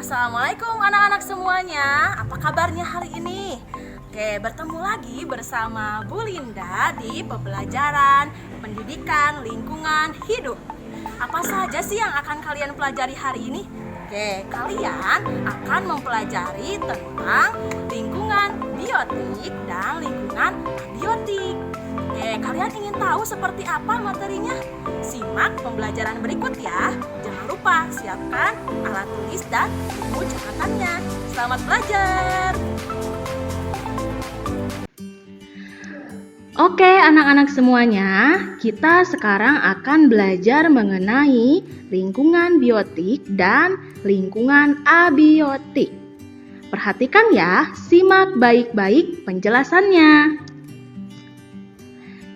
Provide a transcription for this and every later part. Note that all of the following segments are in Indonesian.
Assalamualaikum anak-anak semuanya. Apa kabarnya hari ini? Oke, bertemu lagi bersama Bu Linda di pembelajaran pendidikan lingkungan hidup. Apa saja sih yang akan kalian pelajari hari ini? Oke, kalian akan mempelajari tentang lingkungan biotik dan lingkungan abiotik. Oke, kalian ingin tahu seperti apa materinya? Simak pembelajaran berikut ya. Jangan lupa siapkan alat tulis dan buku catatannya. Selamat belajar. Oke, anak-anak semuanya, kita sekarang akan belajar mengenai lingkungan biotik dan lingkungan abiotik. Perhatikan ya, simak baik-baik penjelasannya.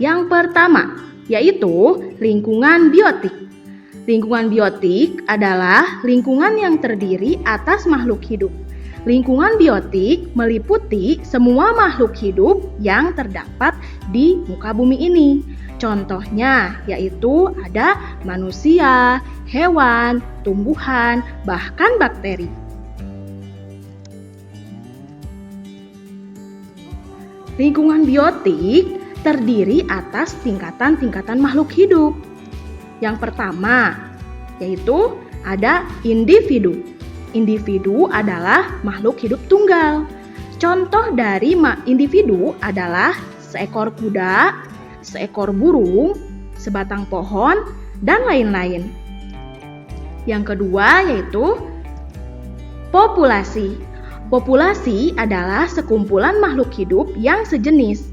Yang pertama, yaitu lingkungan biotik. Lingkungan biotik adalah lingkungan yang terdiri atas makhluk hidup. Lingkungan biotik meliputi semua makhluk hidup yang terdapat di muka bumi ini. Contohnya yaitu ada manusia, hewan, tumbuhan, bahkan bakteri. Lingkungan biotik terdiri atas tingkatan-tingkatan makhluk hidup. Yang pertama, yaitu ada individu. Individu adalah makhluk hidup tunggal. Contoh dari individu adalah seekor kuda, seekor burung, sebatang pohon, dan lain-lain. Yang kedua yaitu populasi. Populasi adalah sekumpulan makhluk hidup yang sejenis.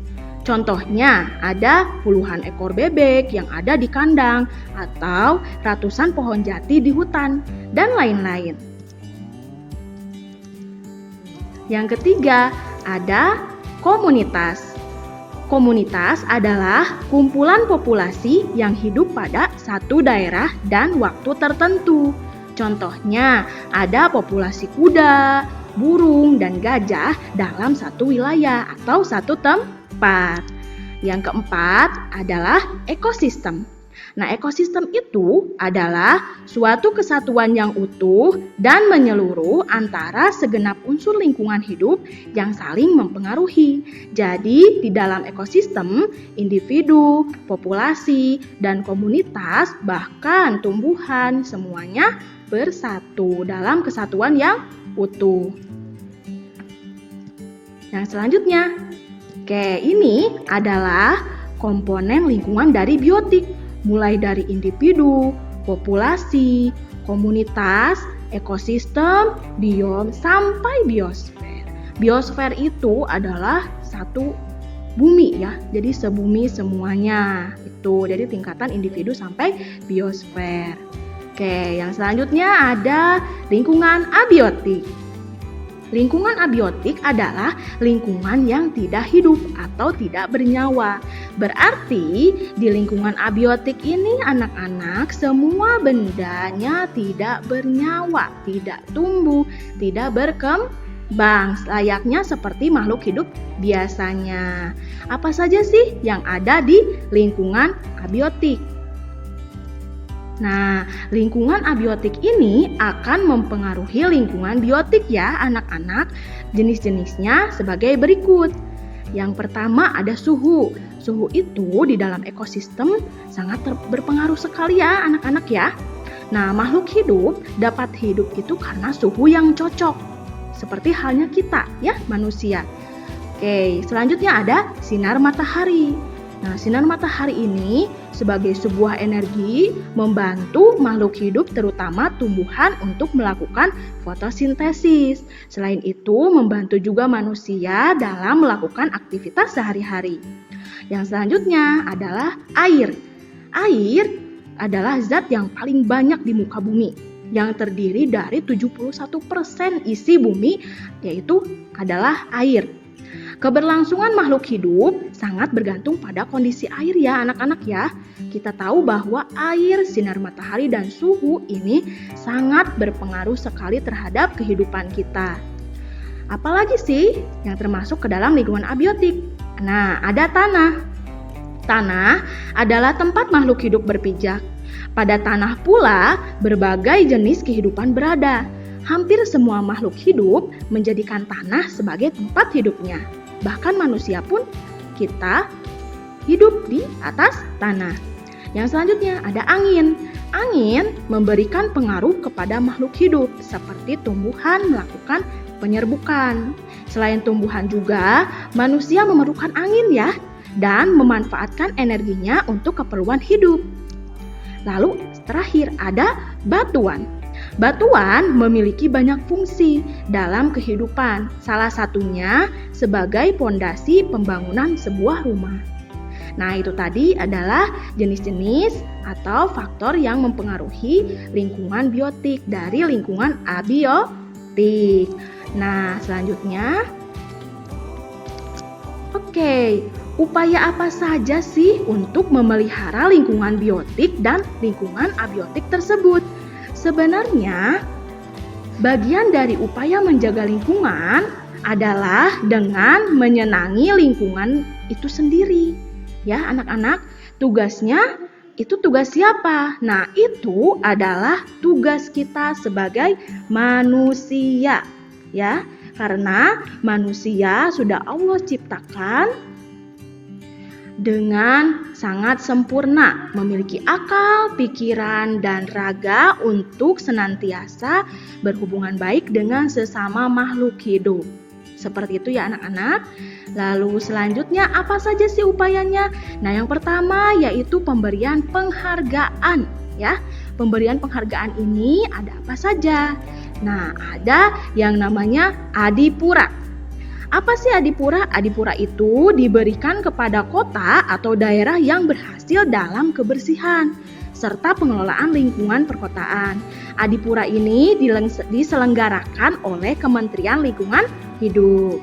Contohnya ada puluhan ekor bebek yang ada di kandang atau ratusan pohon jati di hutan dan lain-lain. Yang ketiga ada komunitas. Komunitas adalah kumpulan populasi yang hidup pada satu daerah dan waktu tertentu. Contohnya ada populasi kuda, burung, dan gajah dalam satu wilayah atau satu tempat. Yang keempat adalah ekosistem. Nah, ekosistem itu adalah suatu kesatuan yang utuh dan menyeluruh antara segenap unsur lingkungan hidup yang saling mempengaruhi. Jadi, di dalam ekosistem, individu, populasi, dan komunitas, bahkan tumbuhan, semuanya bersatu dalam kesatuan yang utuh. Yang selanjutnya, ini adalah komponen lingkungan dari biotik, mulai dari individu, populasi, komunitas, ekosistem, biom, sampai biosfer. Biosfer itu adalah satu bumi ya, jadi sebumi semuanya. Itu dari tingkatan individu sampai biosfer. Yang selanjutnya ada lingkungan abiotik. Lingkungan abiotik adalah lingkungan yang tidak hidup atau tidak bernyawa. Berarti di lingkungan abiotik ini anak-anak semua bendanya tidak bernyawa, tidak tumbuh, tidak berkembang, layaknya seperti makhluk hidup biasanya. Apa saja sih yang ada di lingkungan abiotik? Nah, lingkungan abiotik ini akan mempengaruhi lingkungan biotik ya anak-anak. Jenis-jenisnya sebagai berikut. Yang pertama ada suhu. Suhu itu di dalam ekosistem sangat berpengaruh sekali ya anak-anak ya. Nah, makhluk hidup dapat hidup itu karena suhu yang cocok. Seperti halnya kita ya manusia. Selanjutnya ada sinar matahari. Nah, sinar matahari ini sebagai sebuah energi membantu makhluk hidup terutama tumbuhan untuk melakukan fotosintesis. Selain itu membantu juga manusia dalam melakukan aktivitas sehari-hari. Yang selanjutnya adalah air. Air adalah zat yang paling banyak di muka bumi yang terdiri dari 71% isi bumi yaitu adalah air. Keberlangsungan makhluk hidup sangat bergantung pada kondisi air ya anak-anak ya. Kita tahu bahwa air, sinar matahari, dan suhu ini sangat berpengaruh sekali terhadap kehidupan kita. Apalagi sih yang termasuk ke dalam lingkungan abiotik? Nah, ada tanah. Tanah adalah tempat makhluk hidup berpijak. Pada tanah pula berbagai jenis kehidupan berada. Hampir semua makhluk hidup menjadikan tanah sebagai tempat hidupnya. Bahkan manusia pun kita hidup di atas tanah. Yang selanjutnya ada angin. Angin memberikan pengaruh kepada makhluk hidup seperti tumbuhan melakukan penyerbukan. Selain tumbuhan juga, manusia memerlukan angin ya dan memanfaatkan energinya untuk keperluan hidup. Lalu terakhir ada batuan. Batuan memiliki banyak fungsi dalam kehidupan. Salah satunya sebagai pondasi pembangunan sebuah rumah. Nah, itu tadi adalah jenis-jenis atau faktor yang mempengaruhi lingkungan biotik dari lingkungan abiotik. Nah, selanjutnya, upaya apa saja sih untuk memelihara lingkungan biotik dan lingkungan abiotik tersebut? Sebenarnya, bagian dari upaya menjaga lingkungan adalah dengan menyenangi lingkungan itu sendiri. Ya, anak-anak, tugasnya itu tugas siapa? Nah, itu adalah tugas kita sebagai manusia. Ya, karena manusia sudah Allah ciptakan dengan sangat sempurna, memiliki akal, pikiran, dan raga untuk senantiasa berhubungan baik dengan sesama makhluk hidup. Seperti itu ya anak-anak. Lalu selanjutnya apa saja sih upayanya? Nah, yang pertama yaitu pemberian penghargaan ya. Pemberian penghargaan ini ada apa saja? Nah, ada yang namanya adipura. Apa sih adipura? Adipura itu diberikan kepada kota atau daerah yang berhasil dalam kebersihan serta pengelolaan lingkungan perkotaan. Adipura ini diselenggarakan oleh Kementerian Lingkungan Hidup.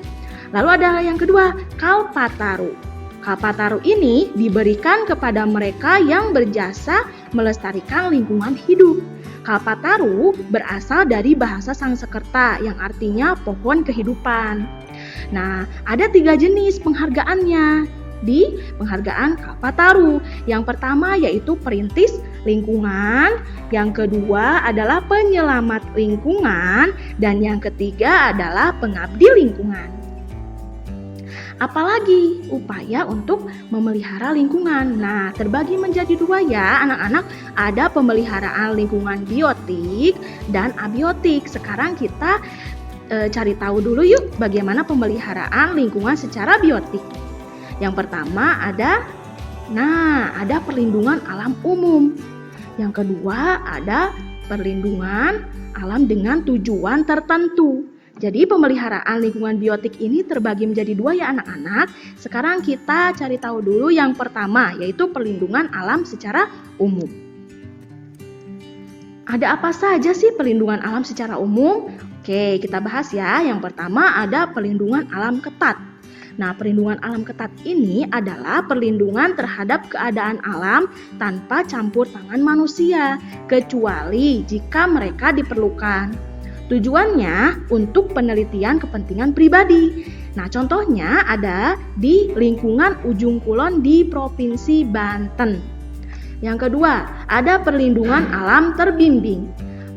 Lalu ada yang kedua, Kalpataru. Kalpataru ini diberikan kepada mereka yang berjasa melestarikan lingkungan hidup. Kalpataru berasal dari bahasa Sanskerta yang artinya pohon kehidupan. Nah, ada 3 jenis penghargaannya di penghargaan Kalpataru. Yang pertama yaitu perintis lingkungan, yang kedua adalah penyelamat lingkungan, dan yang ketiga adalah pengabdi lingkungan. Apalagi upaya untuk memelihara lingkungan. Nah, terbagi menjadi 2 ya anak-anak. Ada pemeliharaan lingkungan biotik dan abiotik. Sekarang kita cari tahu dulu yuk bagaimana pemeliharaan lingkungan secara biotik. Yang pertama ada perlindungan alam umum. Yang kedua ada perlindungan alam dengan tujuan tertentu. Jadi pemeliharaan lingkungan biotik ini terbagi menjadi 2 ya anak-anak. Sekarang kita cari tahu dulu yang pertama yaitu perlindungan alam secara umum. Ada apa saja sih perlindungan alam secara umum? Oke, kita bahas ya. Yang pertama ada perlindungan alam ketat. Nah, perlindungan alam ketat ini adalah perlindungan terhadap keadaan alam tanpa campur tangan manusia, kecuali jika mereka diperlukan. Tujuannya untuk penelitian kepentingan pribadi. Nah, contohnya ada di lingkungan Ujung Kulon di Provinsi Banten. Yang kedua, ada perlindungan alam terbimbing.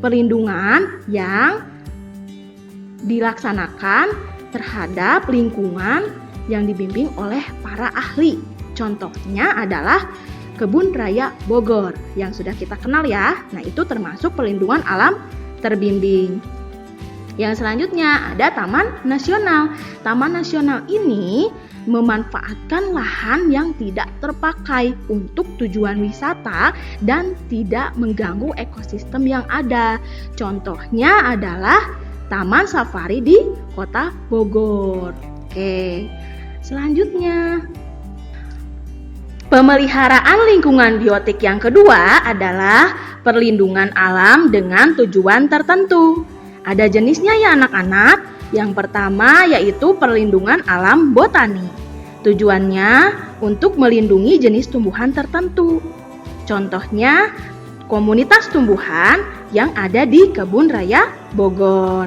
Perlindungan yang dilaksanakan terhadap lingkungan yang dibimbing oleh para ahli. Contohnya adalah Kebun Raya Bogor yang sudah kita kenal ya. Nah, itu termasuk perlindungan alam terbimbing. Yang selanjutnya ada Taman Nasional. Taman Nasional ini memanfaatkan lahan yang tidak terpakai untuk tujuan wisata dan tidak mengganggu ekosistem yang ada. Contohnya adalah Taman Safari di Kota Bogor. Oke, selanjutnya pemeliharaan lingkungan biotik yang kedua adalah perlindungan alam dengan tujuan tertentu. Ada jenisnya ya anak-anak. Yang pertama yaitu perlindungan alam botani. Tujuannya untuk melindungi jenis tumbuhan tertentu. Contohnya komunitas tumbuhan yang ada di Kebun Raya Bogor.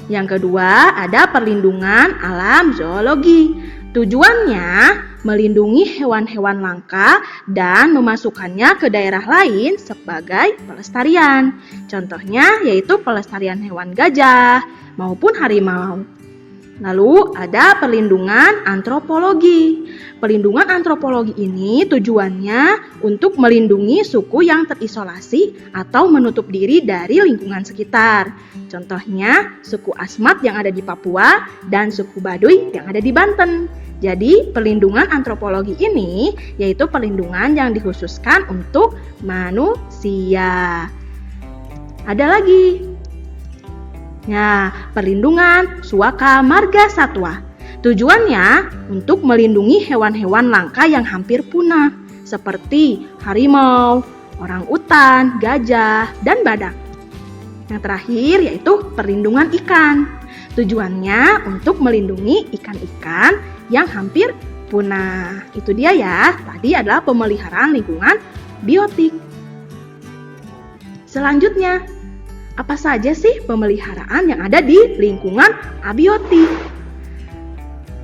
Yang kedua ada perlindungan alam zoologi. Tujuannya melindungi hewan-hewan langka dan memasukkannya ke daerah lain sebagai pelestarian. Contohnya yaitu pelestarian hewan gajah maupun harimau. Lalu ada perlindungan antropologi. Perlindungan antropologi ini tujuannya untuk melindungi suku yang terisolasi atau menutup diri dari lingkungan sekitar. Contohnya suku Asmat yang ada di Papua dan suku Baduy yang ada di Banten. Jadi perlindungan antropologi ini yaitu perlindungan yang dikhususkan untuk manusia. Ada lagi. Nah, perlindungan suaka marga satwa. Tujuannya untuk melindungi hewan-hewan langka yang hampir punah seperti harimau, orangutan, gajah, dan badak. Yang terakhir yaitu perlindungan ikan. Tujuannya untuk melindungi ikan-ikan yang hampir punah. Itu dia ya, tadi adalah pemeliharaan lingkungan biotik. Selanjutnya, apa saja sih pemeliharaan yang ada di lingkungan abiotik?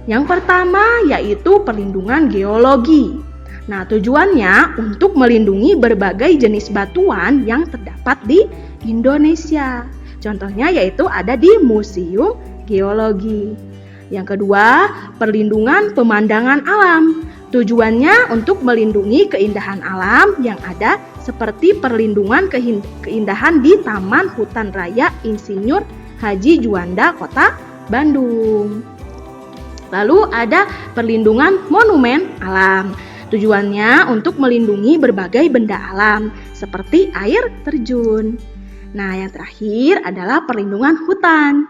Yang pertama yaitu perlindungan geologi. Nah, tujuannya untuk melindungi berbagai jenis batuan yang terdapat di Indonesia. Contohnya yaitu ada di Museum Geologi. Yang kedua, perlindungan pemandangan alam. Tujuannya untuk melindungi keindahan alam yang ada seperti perlindungan keindahan di Taman Hutan Raya Insinyur Haji Juanda, Kota Bandung. Lalu ada perlindungan monumen alam. Tujuannya untuk melindungi berbagai benda alam seperti air terjun. Nah, yang terakhir adalah perlindungan hutan.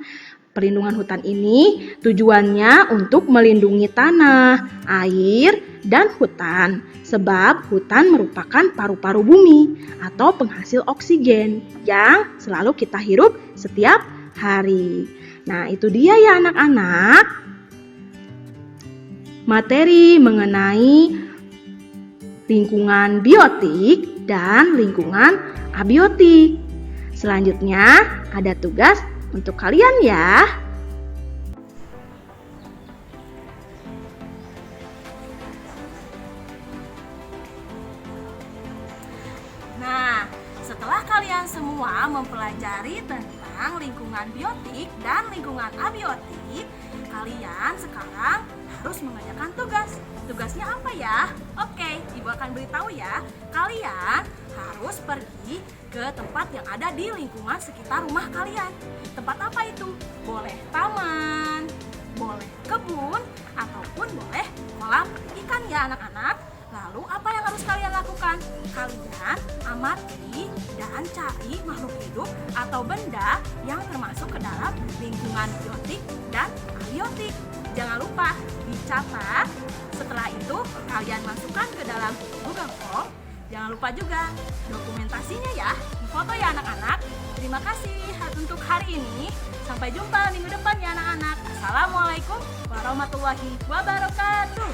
Perlindungan hutan ini tujuannya untuk melindungi tanah, air, dan hutan. Sebab hutan merupakan paru-paru bumi atau penghasil oksigen yang selalu kita hirup setiap hari. Nah, itu dia ya anak-anak. Materi mengenai lingkungan biotik dan lingkungan abiotik. Selanjutnya ada tugas untuk kalian ya. Nah, setelah kalian semua mempelajari tentang lingkungan biotik dan lingkungan abiotik, kalian sekarang harus mengerjakan tugas. Tugasnya apa ya? Oke, Ibu akan beritahu ya. Kalian harus pergi ke tempat yang ada di lingkungan sekitar rumah kalian. Tempat apa itu? Boleh taman, boleh kebun, ataupun boleh kolam ikan ya anak-anak. Lalu apa yang harus kalian lakukan? Kalian amati dan cari makhluk hidup atau benda yang termasuk ke dalam lingkungan biotik dan abiotik. Jangan lupa dicatat. Setelah itu kalian masukkan ke dalam Google Form. Jangan lupa juga dokumentasinya ya. Difoto ya anak-anak. Terima kasih untuk hari ini. Sampai jumpa minggu depan ya anak-anak. Assalamualaikum warahmatullahi wabarakatuh.